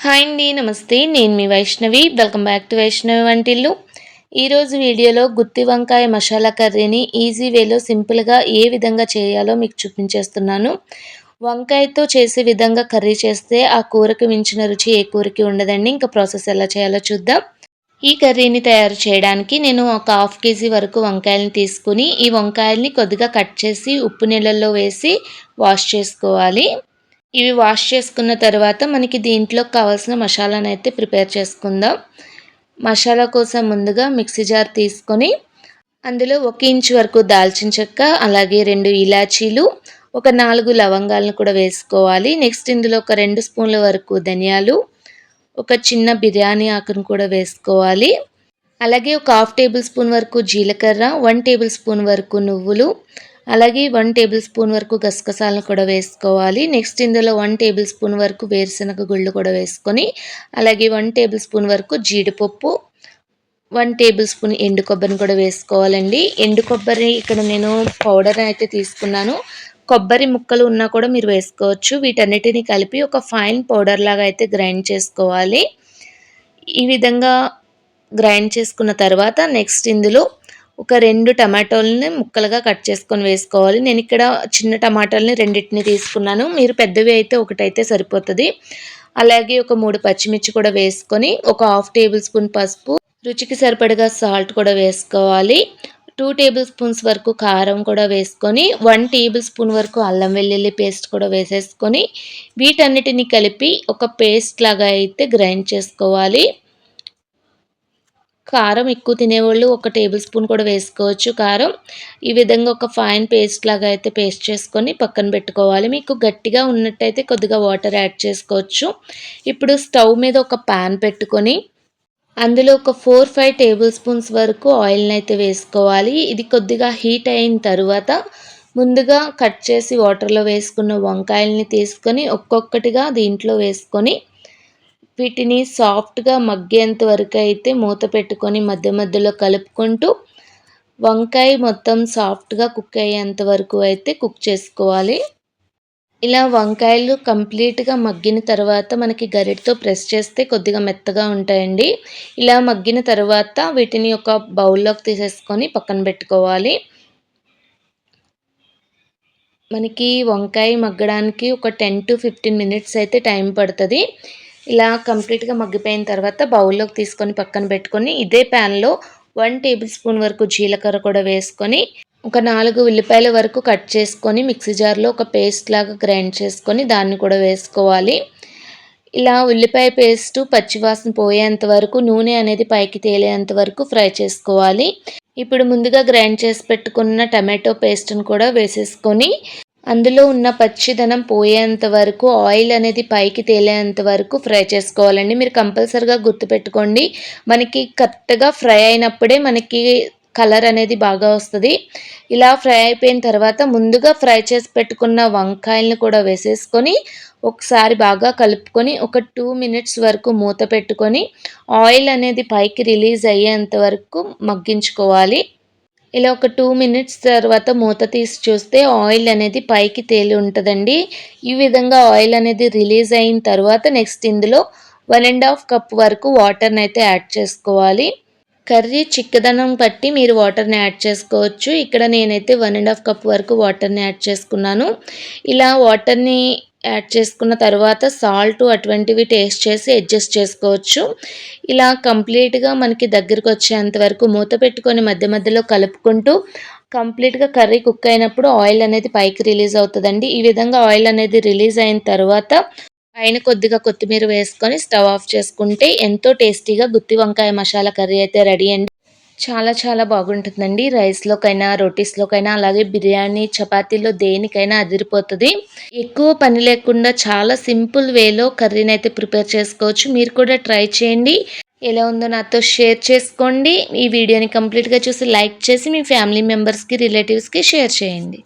Hi అండి, నమస్తే. నేను మీ Vaishnavi. Welcome back to Vaishnavi వంటిల్లు. ఈరోజు వీడియోలో గుత్తి వంకాయ మసాలా కర్రీని ఈజీ వేలో సింపుల్గా ఏ విధంగా చేయాలో మీకు చూపించేస్తున్నాను. వంకాయతో చేసే విధంగా కర్రీ చేస్తే ఆ కూరకు మించిన రుచి ఏ కూరకి ఉండదండి. ఇంకా ప్రాసెస్ ఎలా చేయాలో చూద్దాం. ఈ కర్రీని తయారు చేయడానికి నేను ఒక హాఫ్ కేజీ వరకు వంకాయలని తీసుకుని ఈ వంకాయల్ని కొద్దిగా కట్ చేసి ఉప్పు నీళ్ళల్లో వేసి వాష్ చేసుకోవాలి. ఇవి వాష్ చేసుకున్న తర్వాత మనకి దీంట్లోకి కావాల్సిన మసాలాను అయితే ప్రిపేర్ చేసుకుందాం. మసాలా కోసం ముందుగా మిక్సీ జార్ తీసుకొని అందులో 1 ఇంచు వరకు దాల్చిన చెక్క, అలాగే 2 ఇలాచీలు, ఒక 4 లవంగాలను కూడా వేసుకోవాలి. నెక్స్ట్ ఇందులో ఒక 2 స్పూన్ల వరకు ధనియాలు, ఒక చిన్న బిర్యానీ ఆకును కూడా వేసుకోవాలి. అలాగే ఒక హాఫ్ టేబుల్ స్పూన్ వరకు జీలకర్ర, 1 టేబుల్ స్పూన్ వరకు నువ్వులు, అలాగే 1 టేబుల్ స్పూన్ వరకు గసగసాలను కూడా వేసుకోవాలి. నెక్స్ట్ ఇందులో 1 టేబుల్ స్పూన్ వరకు వేరుశనగ గుళ్ళు కూడా వేసుకొని, అలాగే 1 టేబుల్ స్పూన్ వరకు జీడిపప్పు, 1 టేబుల్ స్పూన్ ఎండు కొబ్బరిని కూడా వేసుకోవాలండి. ఎండు కొబ్బరి ఇక్కడ నేను పౌడర్ అయితే తీసుకున్నాను. కొబ్బరి ముక్కలు ఉన్నా కూడా మీరు వేసుకోవచ్చు. వీటన్నిటిని కలిపి ఒక ఫైన్ పౌడర్ లాగా అయితే గ్రైండ్ చేసుకోవాలి. ఈ విధంగా గ్రైండ్ చేసుకున్న తర్వాత నెక్స్ట్ ఇందులో ఒక 2 టమాటోలని ముక్కలుగా కట్ చేసుకొని వేసుకోవాలి. నేను ఇక్కడ చిన్న టమాటాలని రెండింటిని తీసుకున్నాను. మీరు పెద్దవి అయితే ఒకటైతే సరిపోతుంది. అలాగే ఒక 3 పచ్చిమిర్చి కూడా వేసుకొని, ఒక హాఫ్ టేబుల్ స్పూన్ పసుపు, రుచికి సరిపడగా సాల్ట్ కూడా వేసుకోవాలి. 2 టేబుల్ స్పూన్స్ వరకు కారం కూడా వేసుకొని, 1 టేబుల్ స్పూన్ వరకు అల్లం వెల్లుల్లి పేస్ట్ కూడా వేసేసుకొని, వీటన్నిటిని కలిపి ఒక పేస్ట్ లాగా అయితే గ్రైండ్ చేసుకోవాలి. కారం ఎక్కువ తినేవాళ్ళు ఒక టేబుల్ స్పూన్ కూడా వేసుకోవచ్చు కారం. ఈ విధంగా ఒక ఫైన్ పేస్ట్ లాగా అయితే పేస్ట్ చేసుకొని పక్కన పెట్టుకోవాలి. మీకు గట్టిగా ఉన్నట్టయితే కొద్దిగా వాటర్ యాడ్ చేసుకోవచ్చు. ఇప్పుడు స్టవ్ మీద ఒక పాన్ పెట్టుకొని అందులో ఒక 4-5 టేబుల్ స్పూన్స్ వరకు ఆయిల్ని అయితే వేసుకోవాలి. ఇది కొద్దిగా హీట్ అయిన తర్వాత ముందుగా కట్ చేసి వాటర్లో వేసుకున్న వంకాయల్ని తీసుకొని ఒక్కొక్కటిగా దీంట్లో వేసుకొని వీటిని సాఫ్ట్గా మగ్గేంత వరకు అయితే మూత పెట్టుకొని మధ్య మధ్యలో కలుపుకుంటూ వంకాయ మొత్తం సాఫ్ట్గా కుక్ అయ్యేంత వరకు అయితే కుక్ చేసుకోవాలి. ఇలా వంకాయలు కంప్లీట్గా మగ్గిన తర్వాత మనకి గరిటతో ప్రెస్ చేస్తే కొద్దిగా మెత్తగా ఉంటాయండి. ఇలా మగ్గిన తర్వాత వీటిని ఒక బౌల్లోకి తీసేసుకొని పక్కన పెట్టుకోవాలి. మనకి వంకాయ మగ్గడానికి ఒక 10 to 15 మినిట్స్ అయితే టైం పడుతుంది. ఇలా కంప్లీట్గా మగ్గిపోయిన తర్వాత బౌల్లోకి తీసుకొని పక్కన పెట్టుకొని ఇదే ప్యాన్లో 1 టేబుల్ స్పూన్ వరకు జీలకర్ర కూడా వేసుకొని, ఒక 4 ఉల్లిపాయల వరకు కట్ చేసుకొని మిక్సీ జార్లో ఒక పేస్ట్ లాగా గ్రైండ్ చేసుకొని దాన్ని కూడా వేసుకోవాలి. ఇలా ఉల్లిపాయ పేస్టు పచ్చివాసన పోయేంత వరకు, నూనె అనేది పైకి తేలేంత వరకు ఫ్రై చేసుకోవాలి. ఇప్పుడు ముందుగా గ్రైండ్ చేసి పెట్టుకున్న టమాటో పేస్ట్ని కూడా వేసేసుకొని అందులో ఉన్న పచ్చిదనం పోయేంత వరకు, ఆయిల్ అనేది పైకి తేలేంత వరకు ఫ్రై చేసుకోవాలండి. మీరు కంపల్సరిగా గుర్తుపెట్టుకోండి, మనకి కరెక్ట్గా ఫ్రై అయినప్పుడే మనకి కలర్ అనేది బాగా వస్తుంది. ఇలా ఫ్రై అయిపోయిన తర్వాత ముందుగా ఫ్రై చేసి పెట్టుకున్న వంకాయలను కూడా వేసేసుకొని ఒకసారి బాగా కలుపుకొని ఒక 2 మినిట్స్ వరకు మూత పెట్టుకొని ఆయిల్ అనేది పైకి రిలీజ్ అయ్యేంత వరకు మగ్గించుకోవాలి. ఇలా ఒక 2 మినిట్స్ తర్వాత మూత తీసి చూస్తే ఆయిల్ అనేది పైకి తేలి ఉంటుందండి. ఈ విధంగా ఆయిల్ అనేది రిలీజ్ అయిన తర్వాత నెక్స్ట్ ఇందులో 1.5 కప్ వరకు వాటర్ని అయితే యాడ్ చేసుకోవాలి. కర్రీ చిక్కదనం బట్టి మీరు వాటర్ని యాడ్ చేసుకోవచ్చు. ఇక్కడ నేనైతే 1.5 కప్ వరకు వాటర్ని యాడ్ చేసుకున్నాను. ఇలా వాటర్ని యాడ్ చేసుకున్న తర్వాత సాల్ట్ అటువంటివి టేస్ట్ చేసి అడ్జస్ట్ చేసుకోవచ్చు. ఇలా కంప్లీట్గా మనకి దగ్గరకు వచ్చేంత వరకు మూత పెట్టుకొని మధ్య మధ్యలో కలుపుకుంటూ కంప్లీట్గా కర్రీ కుక్ అయినప్పుడు ఆయిల్ అనేది పైకి రిలీజ్ అవుతుందండి. ఈ విధంగా ఆయిల్ అనేది రిలీజ్ అయిన తర్వాత పైన కొద్దిగా కొత్తిమీర వేసుకొని స్టవ్ ఆఫ్ చేసుకుంటే ఎంతో టేస్టీగా గుత్తి వంకాయ మసాలా కర్రీ అయితే రెడీ అండి. చాలా చాలా బాగుంటుందండి. రైస్లోకైనా, రోటీస్లోకైనా, అలాగే బిర్యానీ, చపాతీలో దేనికైనా అదిరిపోతుంది. ఎక్కువ పని లేకుండా చాలా సింపుల్ వేలో కర్రీని అయితే ప్రిపేర్ చేసుకోవచ్చు. మీరు కూడా ట్రై చేయండి. ఎలా ఉందో నాతో షేర్ చేసుకోండి. ఈ వీడియోని కంప్లీట్గా చూసి లైక్ చేసి మీ ఫ్యామిలీ మెంబర్స్కి, రిలేటివ్స్కి షేర్ చేయండి.